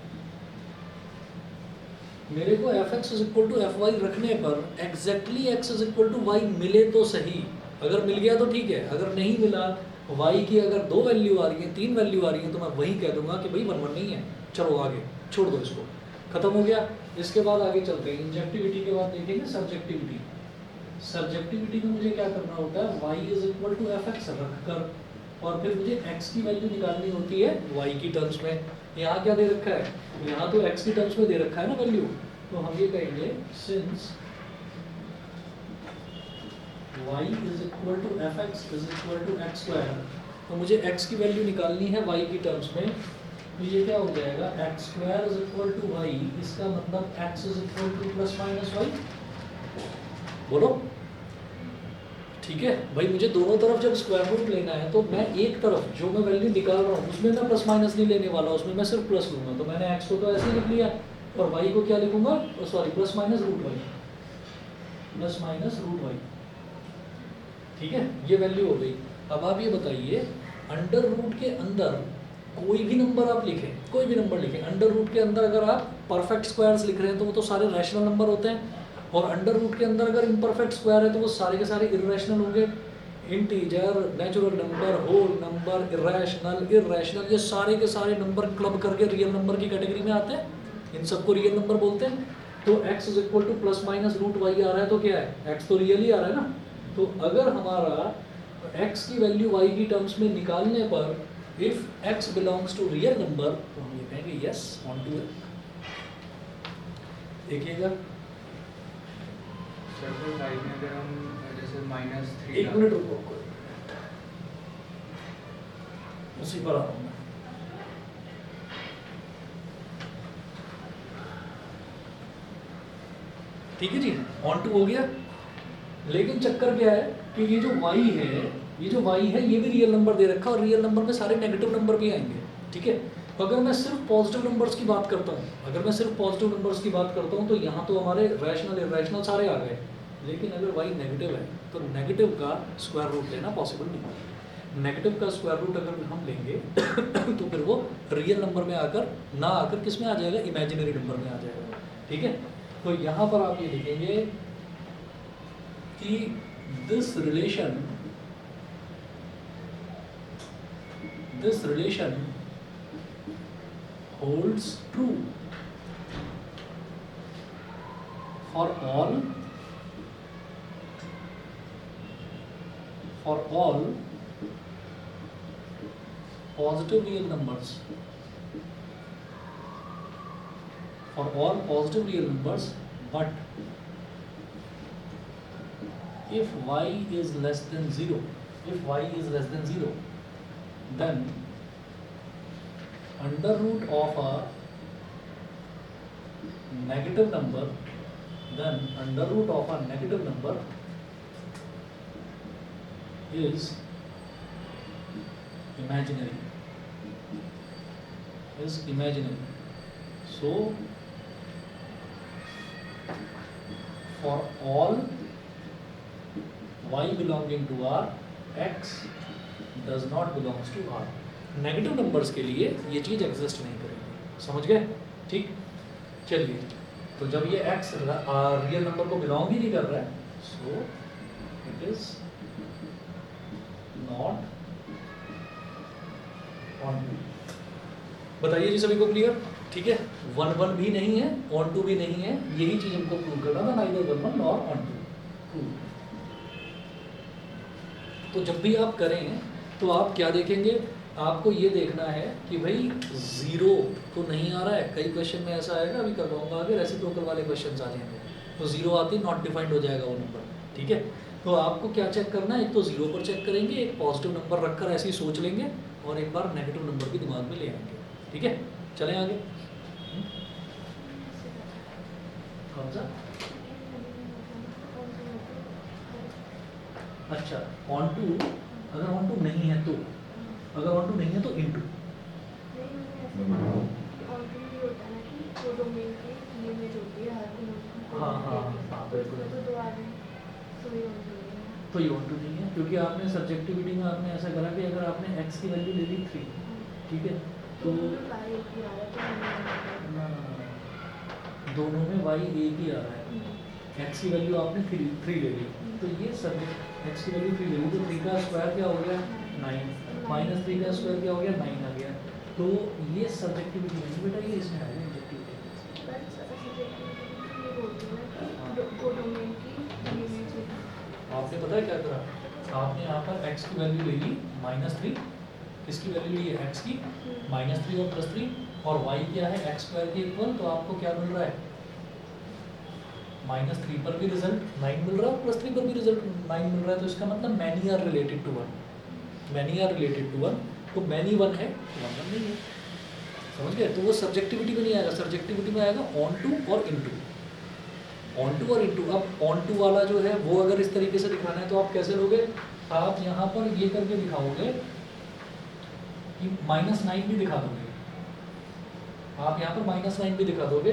मेरे को f x is equal to F Y रखने पर exactly x is equal to y मिले तो सही, अगर मिल गया तो ठीक है, अगर नहीं मिला, वाई की अगर 2 वैल्यू आ रही है 3 वैल्यू आ रही है, तो मैं वही कह दूंगा कि भाई 1 1 नहीं है, चलो आगे छोड़ दो इसको, खत्म हो गया। इसके बाद आगे चलते हैं, इंजेक्टिविटी के बाद देखेंगे सब्जेक्टिविटी। सब्जेक्टिविटी में मुझे क्या करना होता है, y is equal to f x रख कर, और फिर मुझे x की वैल्यू निकालनी होती है y की टर्म्स में। यहाँ क्या दे रखा है, यहाँ तो x की टर्म्स में दे रखा है ना वैल्यू, तो हम ये कहेंगे since y is equal to f x is equal to x square, तो मुझे x की वैल्यू निकालनी है y की टर्म्स में, तो ये क्या हो जाएगा x square is equal to y, इसका मतलब x is equal to plus minus y. बोलो ठीक है भाई, मुझे दोनों तरफ जब स्क्वायर रूट लेना है तो मैं एक तरफ जो मैं वैल्यू निकाल रहा हूँ उसमें मैं प्लस माइनस नहीं लेने वाला, उसमें मैं सिर्फ प्लस लूंगा। तो मैंने x को तो ऐसे ही लिख लिया, और y को क्या लिखूंगा, sorry plus minus root y, plus minus root y. ठीक है, ये वैल्यू हो गई। अब आप ये बताइए, अंडर रूट के अंदर कोई भी नंबर आप लिखें, कोई भी नंबर लिखें, अंडर रूट के अंदर अगर आप परफेक्ट स्क्वायर्स लिख रहे हैं तो वो तो सारे रैशनल नंबर होते हैं, और अंडर रूट के अंदर अगर इम्परफेक्ट स्क्वायर है तो वो सारे के सारे इरेशनल होंगे। Integer, natural number, whole number, irrational, irrational, ये सारे के सारे नंबर क्लब करके रियल नंबर की कैटेगरी में आते हैं, इन सबको रियल नंबर बोलते हैं। तो x is equal to plus minus root Y आ रहा है, तो क्या है, x तो रियल ही आ रहा है ना। तो अगर हमारा x की वैल्यू y की टर्म्स में निकालने पर if x belongs to real number, तो हम ये कहेंगे यस ऑन टू इट। देखिएगा सर तो साइड में अगर हम जैसे -3, एक मिनट रुको, उसी पर आ रहा हूँ मैं। ठीक है जी, ऑन टू हो गया। लेकिन चक्कर क्या है कि ये जो y है, ये जो y है ये भी रियल नंबर दे रखा है, और रियल नंबर में सारे नेगेटिव नंबर भी आएंगे। ठीक है, तो अगर मैं सिर्फ पॉजिटिव नंबर्स की बात करता हूँ, अगर मैं सिर्फ पॉजिटिव नंबर्स की बात करता हूँ, तो यहाँ तो हमारे रैशनल इरेशनल सारे आ गए। लेकिन अगर y नेगेटिव है तो नेगेटिव का स्क्वायर रूट लेना पॉसिबल नहीं है। नेगेटिव का स्क्वायर रूट अगर हम लेंगे तो फिर वो रियल नंबर में आकर ना आकर किस में आ जाएगा, इमेजिनरी नंबर में आ जाएगा। ठीक है, तो यहाँ पर आप ये लिखेंगे कि this relation holds true for all positive real numbers, for all positive real numbers, but if y is less than 0, then under root of a negative number, is imaginary. So for all y belonging to R, x does not belongs to R. Negative numbers के लिए ये चीज़ exist नहीं करेगी, समझ गए। ठीक, चलिए, तो जब ये x रियल नंबर को बिलोंग ही नहीं कर रहा है, so it is not onto. बताइए जी सभी को क्लियर। ठीक है, 1 1 भी नहीं है, ऑन टू भी नहीं है, यही चीज हमको प्रूव करना था, नाइदर 1 1 नॉर ऑन टू। तो जब भी आप करें तो आप क्या देखेंगे, आपको ये देखना है कि भाई 0 तो नहीं आ रहा है। कई क्वेश्चन में ऐसा आएगा, अभी करवाऊंगा आगे, रेसिप्रोकल वाले क्वेश्चन आ जाएंगे, तो 0 आते ही नॉट डिफाइंड हो जाएगा वो नंबर, ठीक है। तो आपको क्या चेक करना है, एक तो 0 पर चेक करेंगे, एक पॉजिटिव नंबर रखकर ऐसे ही सोच लेंगे, और एक बार नेगेटिव नंबर भी दिमाग में ले आएंगे, ठीक है। चलें आगे। कौन सा? अच्छा, ऑन टू, अगर ऑन टू नहीं है तो, अगर ऑन टू नहीं है तो इन टू। हाँ हाँ हाँ बिल्कुल। तो ये ऑन टू नहीं है, क्योंकि आपने सब्जेक्टिविटी में आपने ऐसा करा कि अगर आपने x की वैल्यू ले ली 3, ठीक है, तो ना दोनों में y एक ही आ रहा है, x की वैल्यू आपने 3 ले ली, तो ये सब्जेक्ट x की वैल्यू 3 ले ली, तो 3 का स्क्वायर क्या हो गया 9, माइनस 3 का स्क्वायर क्या हो गया 9 आ गया। तो ये सब्जेक्टिविटी नहीं बेटा, ये इसमें है आपने पता है क्या करा, आपने यहाँ पर x की वैल्यू ले ली -3, किसकी वैल्यू ली है x की -3 और +3, और y क्या है x स्क्वायर के इक्वल, तो आपको क्या मिल रहा है -3 पर भी रिजल्ट 9 मिल रहा है और +3 पर भी रिजल्ट 9 मिल रहा है, तो इसका मतलब many are related to 1, many are related to 1, तो मैनी 1 है तो 1 नहीं है, समझ गए। तो वो सब्जेक्टिविटी में नहीं आएगा, सब्जेक्टिविटी में आएगा ऑन टू और इन टू, ऑन टू और इन टू। अब ऑन टू वाला जो है वो अगर इस तरीके से दिखाना है तो आप कैसे लोगे, आप यहाँ पर ये करके दिखाओगे कि -9 भी दिखा दोगे, आप यहाँ पर -9 भी दिखा दोगे,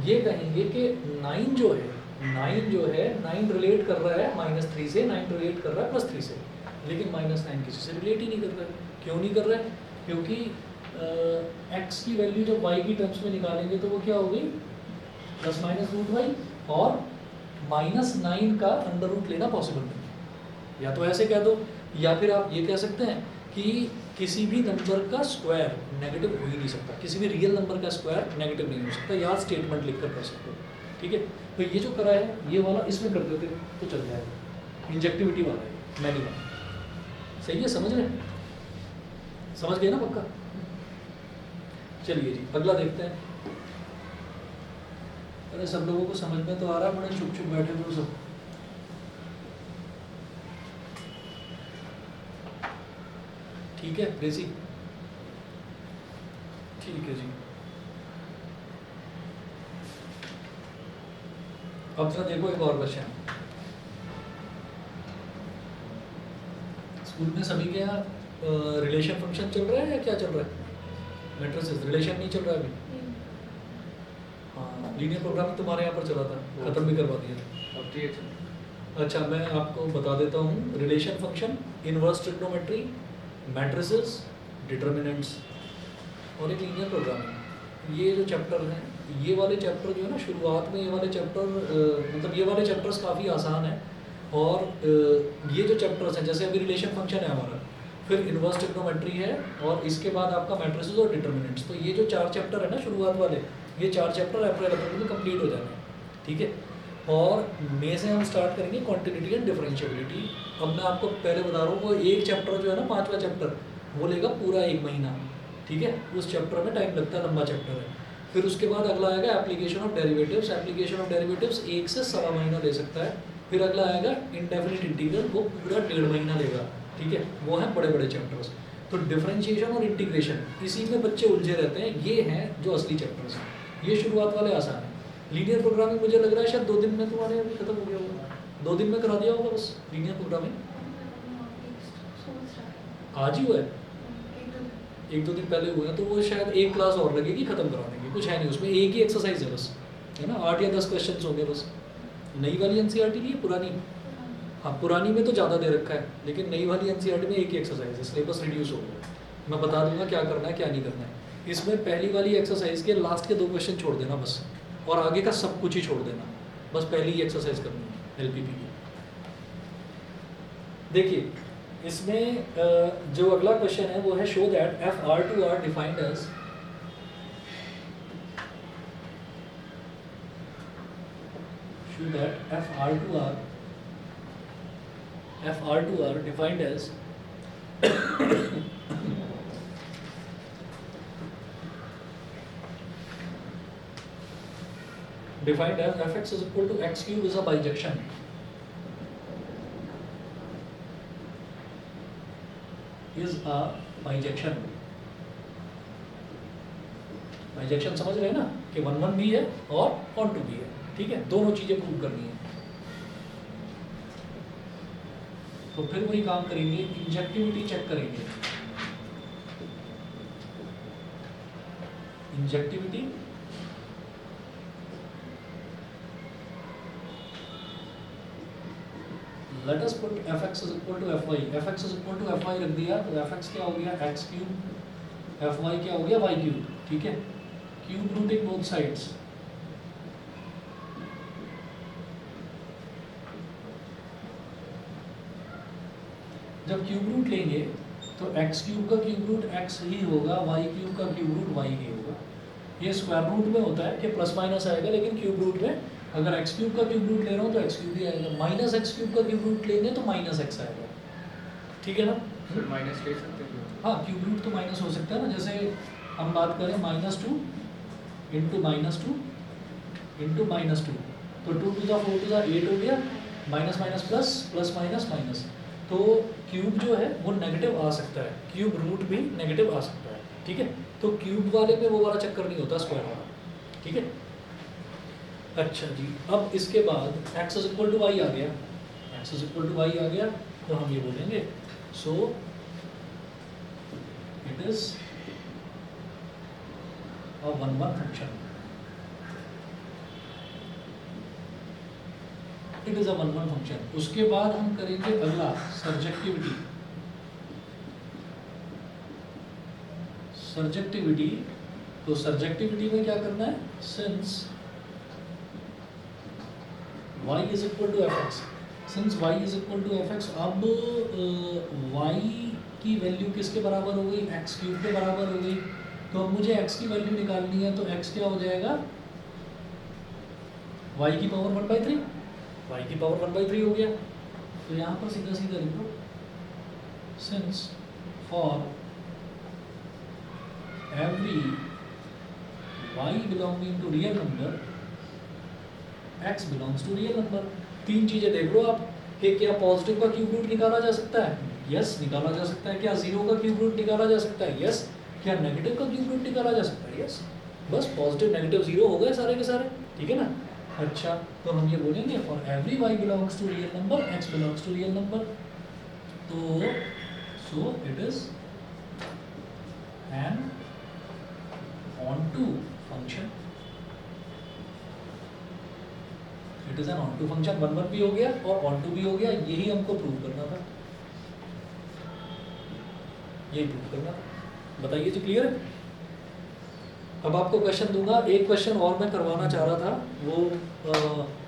ये कहेंगे कि 9 जो है 9 रिलेट कर रहा है -3 से, 9 रिलेट कर रहा है +3 से, लेकिन -9 किसी से रिलेट ही नहीं कर रहा है। क्यों नहीं कर रहा है? क्योंकि x की वैल्यू जब y की टर्म्स में निकालेंगे तो वो क्या हो गई ±√y, और -9 का अंडर रूट लेना पॉसिबल नहीं। या तो ऐसे कह दो, या फिर आप ये कह सकते हैं कि किसी भी नंबर का स्क्वायर नेगेटिव हो ही नहीं सकता, किसी भी रियल नंबर का स्क्वायर नेगेटिव नहीं हो सकता, या स्टेटमेंट लिखकर कर सकते हो, ठीक है। तो ये जो करा है ये वाला इसमें कर देते तो चल जाएगा, इंजेक्टिविटी वाला है मैनी वाला, सही है, समझ रहे, समझ गए ना पक्का। चलिए जी अगला देखते हैं। अरे सब लोगों को समझ में तो आ रहा है, बड़े चुप चुप बैठे हुए सब। ठीक है क्रेजी, ठीक है जी। अब जरा देखो एक और क्वेश्चन, स्कूल में सभी के यहाँ रिलेशन फंक्शन चल रहा है या क्या चल रहा है? मैट्रिसेस, रिलेशन नहीं चल रहा है अभी। हाँ, लीनियर प्रोग्रामिंग तुम्हारे यहाँ पर चला था, खत्म भी करवा दिया। अब तो अच्छा मैं आपको बता देता हूँ, relation function, inverse trigonometry, matrices, determinants और एक लीनियर प्रोग्रामिंग, ये जो चैप्टर हैं, ये वाले चैप्टर जो है ना शुरुआत में, ये वाले चैप्टर मतलब ये वाले चैप्टर्स काफ़ी आसान है, और ये जो चैप्टर्स हैं जैसे अभी रिलेशन फंक्शन है हमारा, फिर इनवर्स ट्रिग्नोमेट्री है, और इसके बाद आपका मैट्रिसेस और डिटर्मिनेंट्स, तो ये जो 4 चैप्टर है ना शुरुआत वाले, ये 4 चैप्टर अप्रैल में कंप्लीट हो जाने हैं, ठीक है। और मई से हम स्टार्ट करेंगे क्वांटिटी एंड डिफरेंशिएबिलिटी। अब मैं आपको पहले बता रहा हूँ, वो एक चैप्टर जो है ना 5वां चैप्टर, वो लेगा पूरा 1 महीना, ठीक है, उस चैप्टर में टाइम लगता है, लंबा चैप्टर है। फिर उसके बाद अगला आएगा application of derivatives, application of derivatives 1 से सवा महीना ले सकता है। फिर अगला आएगा इंडेफिनिट इंटीग्रल, वो पूरा 1.5 महीना लेगा, ठीक है, वो हैं बड़े बड़े चैप्टर्स। तो डिफरेंशिएशन और इंटीग्रेशन, इसी में बच्चे उलझे रहते हैं, ये हैं जो असली चैप्टर्स हैं, ये शुरुआत वाले आसान है। लीनियर प्रोग्रामिंग मुझे लग रहा है शायद 2 दिन में तुम्हारे अभी खत्म हो गया होगा, 2 दिन में करा दिया होगा बस लीनियर प्रोग्रामिंग, आज ही हुआ है, 1-2 दिन पहले हुआ है, तो वो शायद एक क्लास और लगेगी खत्म कराने की, कुछ है नहीं उसमें, एक ही एक्सरसाइज है बस, है ना, 8 या 10 क्वेश्चन होंगे बस। नई वाली एनसीईआरटी की पुरानी, हाँ पुरानी में तो ज़्यादा दे रखा है, लेकिन नई वाली एनसीईआरटी में एक ही एक्सरसाइज है, सिलेबस रिड्यूस हो गया। मैं बता दूंगा क्या करना है क्या नहीं करना है। इसमें पहली वाली एक्सरसाइज के लास्ट के 2 क्वेश्चन छोड़ देना बस, और आगे का सब कुछ ही छोड़ देना, बस पहली ही एक्सरसाइज करनी है एलपीपी की। देखिए इसमें जो अगला क्वेश्चन है वो है show that f R to R defined as, show that f R to R defined as defined as fx is equal to x cube is a bijection. Is a bijection. Bijection समझ रहे हैं ना कि 1 1 भी है और on 2 भी है, ठीक है, दोनों चीजें प्रूव करनी है। तो फिर वही काम करेंगे, इंजेक्टिविटी चेक करेंगे। Injectivity late us put fx is equal to fy, fx is equal to fy रख दिया तो fx क्या हो गया x क्यूब, fy क्या हो गया y क्यूब, ठीक है, क्यूब रूटिंग बोथ साइड्स। जब क्यूब रूट लेंगे तो x क्यूब का क्यूब रूट x ही होगा, y क्यूब का क्यूब रूट y ही होगा। ये स्क्वायर रूट में होता है कि प्लस माइनस आएगा, लेकिन क्यूब रूट में अगर x क्यूब का क्यूब रूट ले रहा हूँ तो x क्यूब ही आएगा, माइनस x क्यूब का क्यूब रूट लेंगे तो माइनस x आएगा, ठीक है ना। फिर माइनस ले सकते हैं। हाँ, क्यूब रूट तो माइनस हो सकता है ना, जैसे हम बात करें -2 इंटू -2 इंटू -2 तो 2 to the 4 to the 8 हो गया, minus minus plus, plus minus minus, तो क्यूब जो है वो नेगेटिव आ सकता है, क्यूब रूट भी नेगेटिव आ सकता है, ठीक है। तो क्यूब वाले में वो वाला चक्कर नहीं होता, स्क्वायर वाला, ठीक है। अच्छा जी, अब इसके बाद x is equal to Y आ गया, x is equal to Y आ गया, तो हम ये बोलेंगे so it is a 1 1 function. It is a 1 1 function. उसके बाद हम करेंगे अगला सर्जेक्टिविटी। सर्जेक्टिविटी, तो सर्जेक्टिविटी में क्या करना है, since y is equal to fx, since y is equal to fx, अब y की वैल्यू किसके बराबर हो गई, x क्यूब के बराबर हो गई, तो अब मुझे x की वैल्यू निकालनी है, तो x क्या हो जाएगा, y की पावर 1/3, y की पावर 1/3 हो गया। तो यहाँ पर सीधा सीधा लिखो, since for every y belonging to real number x belongs to real number. तीन चीजें देख लो आप कि क्या पॉजिटिव का क्यूब रूट निकाला जा सकता है, यस निकाला जा सकता है, क्या जीरो का क्यूब रूट निकाला जा सकता है, यस, क्या नेगेटिव का क्यूब रूट निकाला जा सकता है, यस, बस पॉजिटिव नेगेटिव जीरो हो गए सारे के सारे, ठीक है ना। अच्छा, तो हम ये बोलेंगे for every y belongs to real number x belongs to real number, तो so it is an onto function, it is an onto function, 1 1 भी हो गया और ऑनटू भी हो गया, यही हमको प्रूव करना था, यही प्रूव करना था। बताइए जी, क्लियर है। अब आपको क्वेश्चन दूंगा, एक क्वेश्चन और मैं करवाना चाह रहा था, वो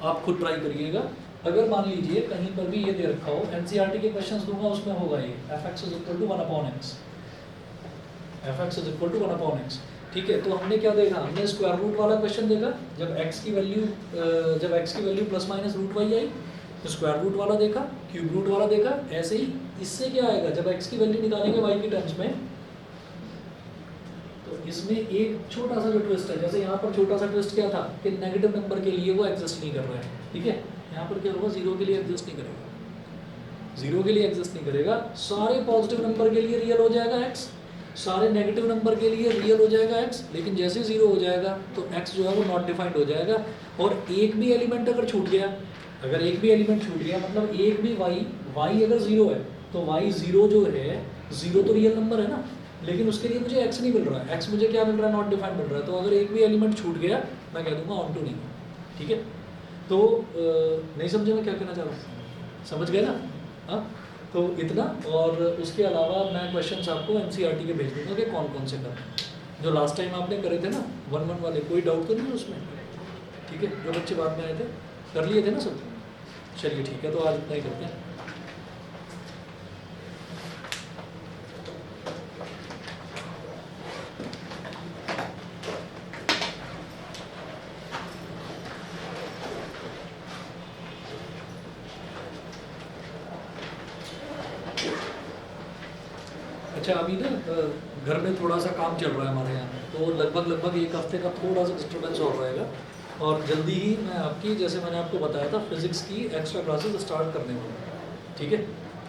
आप खुद ट्राई करिएगा। अगर मान लीजिए कहीं पर भी ये दे रखा हो, एनसीईआरटी के क्वेश्चंस दूंगा, उसमें होगा ये fx is equal to 1/x, fx is equal to 1/x, ठीक है। तो हमने क्या देखा, हमने स्क्वायर रूट वाला क्वेश्चन देखा, जब x की value plus minus root Y आई तो स्क्वायर रूट वाला देखा, क्यूब रूट वाला देखा, ऐसे ही इससे क्या आएगा, जब x की वैल्यू निकालेंगे y की टर्म्स में, तो इसमें एक छोटा सा जो ट्विस्ट है, जैसे यहाँ पर छोटा सा ट्विस्ट क्या था कि नेगेटिव नंबर के लिए वो एग्जिस्ट नहीं कर रहा है, ठीक है। यहाँ पर क्या होगा, जीरो के लिए एग्जिस्ट नहीं करेगा, जीरो के लिए एग्जिस्ट नहीं करेगा, सारे पॉजिटिव नंबर के लिए रियल हो जाएगा x, सारे नेगेटिव नंबर के लिए रियल हो जाएगा x, लेकिन जैसे जीरो हो जाएगा तो x जो है वो नॉट डिफाइंड हो जाएगा, और एक भी एलिमेंट अगर छूट गया, अगर एक भी एलिमेंट छूट गया मतलब एक भी y अगर जीरो है तो y जीरो जो है, जीरो तो रियल नंबर है ना, लेकिन उसके लिए मुझे x नहीं मिल रहा है, x मुझे क्या मिल रहा है, नॉट डिफाइंड मिल रहा है, तो अगर एक भी एलिमेंट छूट गया मैं कह दूंगा ऑन टू नहीं, ठीक है। तो नहीं समझे मैं क्या कहना चाह रहा हूँ, समझ गए ना, हाँ। तो इतना, और उसके अलावा मैं क्वेश्चंस आपको एनसीईआरटी के भेज दूंगा कि कौन कौन से करना, जो लास्ट टाइम आपने करे थे ना 1 1 वाले, कोई डाउट तो नहीं है उसमें, ठीक है। जो बच्चे बाद में आए थे कर लिए थे ना सब, चलिए ठीक है, तो आज इतना ही करते हैं। अच्छा, अभी ना घर में थोड़ा सा काम चल रहा है हमारे यहाँ, तो लगभग एक हफ्ते का थोड़ा सा डिस्टर्बेंस हो रहेगा, और जल्दी ही मैं आपकी, जैसे मैंने आपको बताया था, फिज़िक्स की एक्स्ट्रा क्लासेस स्टार्ट करने वाला हूँ, ठीक है।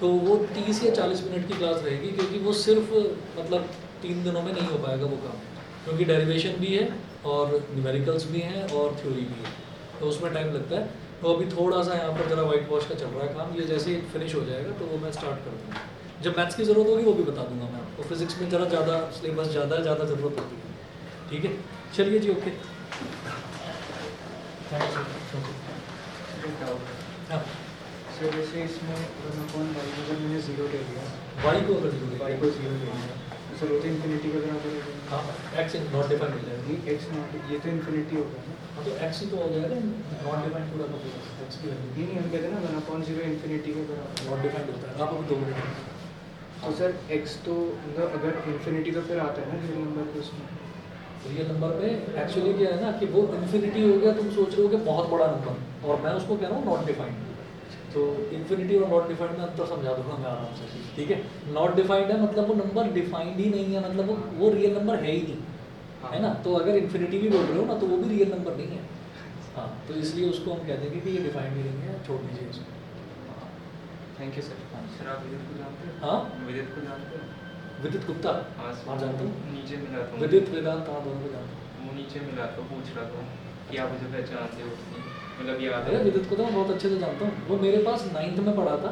तो वो 30 या 40 मिनट की क्लास रहेगी, क्योंकि वो सिर्फ मतलब 3 दिनों में नहीं हो पाएगा वो काम, क्योंकि डेरिवेशन भी है और न्यूमेरिकल्स भी हैं और थ्योरी भी है, तो उसमें टाइम लगता है। तो अभी थोड़ा सा यहाँ पर जरा वाइट वॉश का चल रहा है काम, ये जैसे ही फिनिश हो जाएगा तो वो मैं स्टार्ट कर दूँगा। जब मैथ्स की ज़रूरत होगी वो भी बता दूंगा मैं आपको। फिज़िक्स में जरा ज़्यादा सिलेबस ज़्यादा है, ज़्यादा ज़रूरत होती है, ठीक है। चलिए जी, ओके, थैंक यू। हाँ, सर जैसे इसमें 1/y अगर मैंने 0 ले लिया, वाई को अगर जीरो y को 0 ले लिया, तो सर वो तो इन्फिनिटी के बराबर हो जाएगा। हाँ, एक्स नॉट डिफाइंड हो जाएगा। नहीं x नॉट, ये तो इन्फिनिटी होगा ना। हाँ, तो एक्स ही तो हो जाएगा, नॉट डिफाइंड पूरा का पूरा एक्स की वैल्यू नहीं हम कहते हैं ना 1/0 इन्फिनिटी के बराबर। नॉट डिफाइंड होता है। आप अभी 2 मिनट, तो सर x तो मतलब अगर इन्फिनिटी तो फिर आता है ना रियल नंबर के उसमें। रियल नंबर में एक्चुअली क्या है ना कि वो इन्फिनिटी हो गया, तुम सोच रहे हो कि बहुत बड़ा नंबर, और मैं उसको कह रहा हूँ नॉट डिफाइंड। तो इन्फिनिटी और नॉट डिफाइंड में अंतर समझा दूंगा मैं आराम से, ठीक है। नॉट डिफाइंड है मतलब वो नंबर डिफाइंड ही नहीं है, मतलब वो रियल नंबर है ही नहीं, है ना। तो अगर इन्फिनिटी भी बोल रहे हो ना तो वो भी रियल नंबर नहीं है। हाँ, तो इसलिए उसको हम कह देंगे कि ये डिफाइंड ही नहीं है, छोड़ दीजिए इसको। Thank you sir. सर आप विदित को जानते हो? हाँ, विदित को जानते हो? विदित गुप्ता, हाँ हाँ जानता हूँ। नीचे मिला था विदित वेदांत, हाँ दोनों को जानता हूँ। वो नीचे मिला था, पूछ रहा था कि आप मुझे पहचानते हो कि नहीं? मतलब याद अरे है विदित को तो मैं बहुत अच्छे से जानता हूँ, वो मेरे पास 9th में पढ़ा था,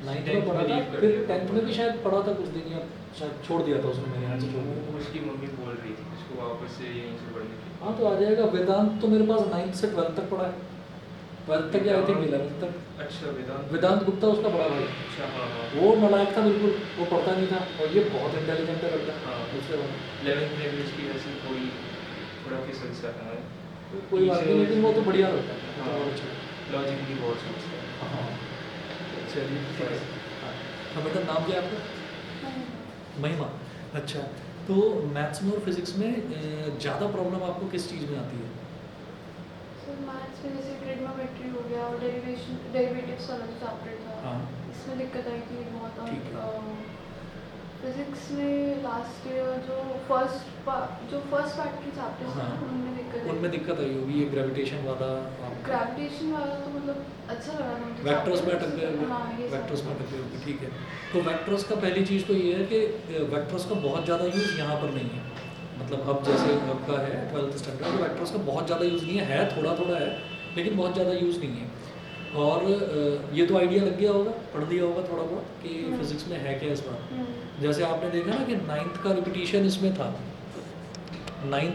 9th में 10th पढ़ा में था, leave कर फिर दिया था। 10th में भी शायद पढ़ा था कुछ दिन, या शायद छोड़ दिया था उसने मेरे यहाँ से छोड़ दिया। वो उसकी मम्मी बोल रही थी उसको वापस से यहीं से पढ़ने की। हाँ, तो आ जाएगा। वेदांत तो मेरे पास 9th से 12th तक पढ़ा है, 12th तक या आई थिंक 11th तक। अच्छा वेदांत। वेदांत गुप्ता उसका बड़ा भाई, अच्छा हाँ हाँ। वो नालायक था बिल्कुल, वो पढ़ता नहीं था, और ये बहुत इंटेलिजेंट है लड़का। हाँ। दूसरे वाला 11th में भी उसकी वैसे थोड़ा फिसल सा था। तो कोई बात नहीं, लेकिन वो तो बढ़िया लड़का है, वो तो हाँ। बहुत अच्छा। लॉजिक भी बहुत सोचता है। हाँ, चलिए ठीक है। हाँ बेटा, नाम क्या है आपका? महिमा। अच्छा, तो मैथ्स में और फिजिक्स में ज़्यादा प्रॉब्लम आपको किस चीज़ में आती है? सर मैथ्स में जैसे ट्रिग्नोमेट्री हो गया और डेरिवेटिव्स वाला जो चैप्टर था, हाँ, इसमें दिक्कत आई थी बहुत। ठीक है। और फिजिक्स में लास्ट ईयर जो फर्स्ट पार्ट के चैप्टर्स हाँ, थे उनमें दिक्कत आई। उनमें दिक्कत आई होगी, ये ग्रेविटेशन वाला, ग्रेविटेशन वाला तो मतलब अच्छा लगा था मुझे। वेक्टर्स में अटक गए हाँ, होंगे, ये सब। वेक्टर्स में अटक गए होंगे, ठीक है। तो वेक्टर्स का पहली चीज़ तो ये है कि वेक्टर्स का बहुत ज़्यादा यूज़ यहाँ पर नहीं है, मतलब अब जैसे आपका है 12th स्टैंडर्ड, तो वेक्टर्स का बहुत ज़्यादा यूज़ नहीं है, थोड़ा थोड़ा है, लेकिन बहुत ज़्यादा यूज़ नहीं है। और ये तो आइडिया लग गया होगा, पढ़ लिया होगा थोड़ा बहुत कि फिजिक्स में है क्या इस बार। जैसे आपने देखा ना कि 9th का रिपीटिशन इसमें था, 9th